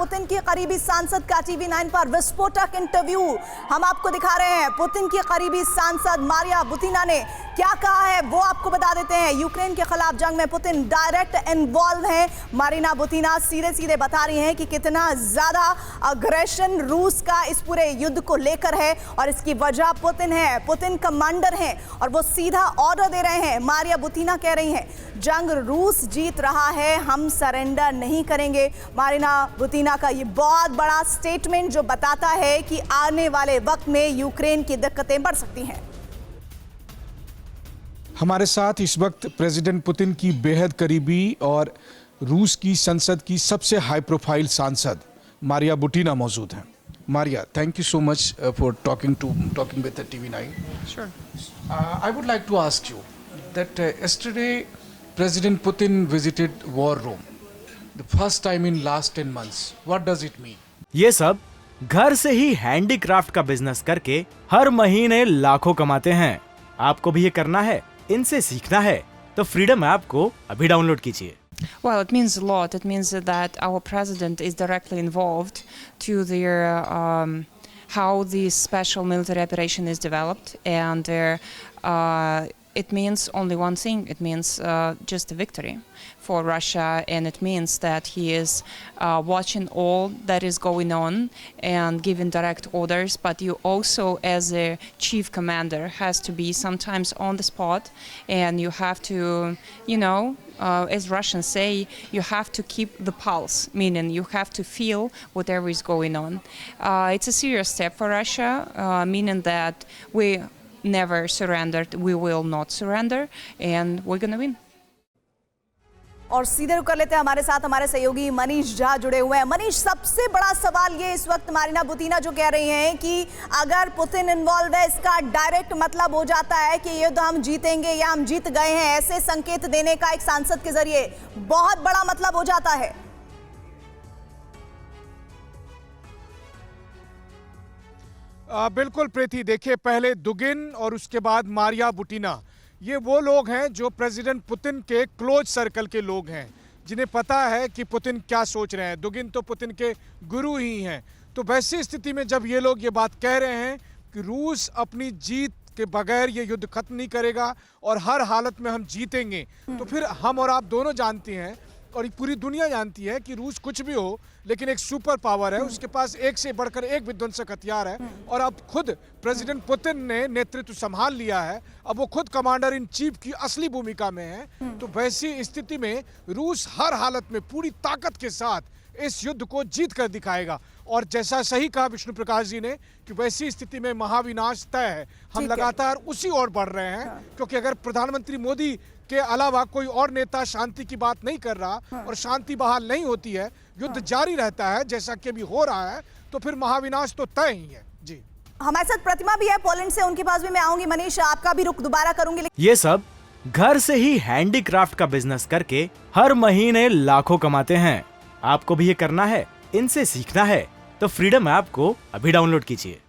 Putin की करीबी सांसद का TV9 पर विस्फोटक इंटरव्यू हम आपको दिखा रहे हैं। पुतिन की करीबी सांसद मारिया बुतिना ने क्या कहा है वो आपको बता देते हैं। यूक्रेन के खिलाफ जंग में पुतिन डायरेक्ट इन्वॉल्व हैं। मारिना बुतिना सीधे सीधे बता रही हैं कि कितना ज्यादा अग्रेशन रूस का इस पूरे युद्ध को लेकर है और इसकी वजह पुतिन है। पुतिन कमांडर हैं और वो सीधा ऑर्डर दे रहे हैं। मारिया बुतिना कह रही हैं जंग रूस जीत रहा है, हम सरेंडर नहीं करेंगे। मारिना बुतिना का ये बहुत बड़ा स्टेटमेंट जो बताता है कि आने वाले वक्त में यूक्रेन की दिक्कतें बढ़ सकती हैं। हमारे साथ इस वक्त प्रेसिडेंट पुतिन की बेहद करीबी और रूस की संसद की सबसे हाई प्रोफाइल सांसद मारिया बुटिना मौजूद हैं। Maria, thank you so much for talking with the TV9. Sure. I would like to ask you that yesterday President Putin visited war room, the first time in last 10 months. What does it mean? ये सब घर से ही handicraft का business करके हर महीने लाखों कमाते हैं। आपको भी ये करना है, इनसे सीखना है तो फ्रीडम ऐप को अभी डाउनलोड कीजिए। Well, it means a lot. It means that our president is directly involved to how the special military operation is developed, and it means only one thing. It means just a victory for Russia, and it means that he is watching all that is going on and giving direct orders. But you also, as a chief commander, has to be sometimes on the spot, and you have to, as Russians say, you have to keep the pulse, meaning you have to feel whatever is going on. It's a serious step for Russia, meaning that we never surrendered, we will not surrender, and we're gonna win. और सीधे रुक कर लेते हैं, हमारे साथ हमारे सहयोगी मनीष झा जुड़े हुए हैं। मनीष, सबसे बड़ा सवाल ये इस वक्त मारिना बुतिना जो कह रही हैं कि अगर पुतिन इन्वॉल्व है, इसका डायरेक्ट मतलब हो जाता है कि ये तो हम जीतेंगे या हम जीत गए हैं। ऐसे संकेत देने का एक सांसद के जरिए बहुत बड़ा मतलब हो जाता है। बिल्कुल प्रीति, देखिए पहले दुगिन और उसके बाद मारिया बुटिना, ये वो लोग हैं जो प्रेसिडेंट पुतिन के क्लोज सर्कल के लोग हैं, जिन्हें पता है कि पुतिन क्या सोच रहे हैं। दुगिन तो पुतिन के गुरु ही हैं। तो वैसी स्थिति में जब ये लोग ये बात कह रहे हैं कि रूस अपनी जीत के बगैर ये युद्ध खत्म नहीं करेगा और हर हालत में हम जीतेंगे, तो फिर हम और आप दोनों जानते हैं और पूरी दुनिया जानती है कि रूस कुछ भी हो लेकिन एक सुपर पावर है, उसके पास एक से बढ़कर एक विध्वंसक हथियार है। और अब खुद प्रेसिडेंट पुतिन ने नेतृत्व संभाल लिया है, अब वो खुद कमांडर इन चीफ की असली भूमिका में है। तो वैसी स्थिति में रूस हर हालत में पूरी ताकत के साथ इस युद्ध को जीत कर दिखाएगा। और जैसा सही कहा विष्णु प्रकाश जी ने कि वैसी स्थिति में महाविनाश तय है। हम लगातार उसी ओर बढ़ रहे हैं, क्योंकि अगर प्रधानमंत्री मोदी के अलावा कोई और नेता शांति की बात नहीं कर रहा और शांति बहाल नहीं होती है, युद्ध जारी रहता है जैसा कि अभी हो रहा है, तो फिर महाविनाश तो तय ही है। जी, हमारे साथ प्रतिमा भी है पोलैंड से, उनके पास भी मैं आऊंगी। मनीष, आपका भी रुख दोबारा करूंगी। ये सब घर से ही हैंडीक्राफ्ट का बिजनेस करके हर महीने लाखों कमाते हैं। आपको भी ये करना है, इनसे सीखना है तो फ्रीडम ऐप को अभी डाउनलोड कीजिए।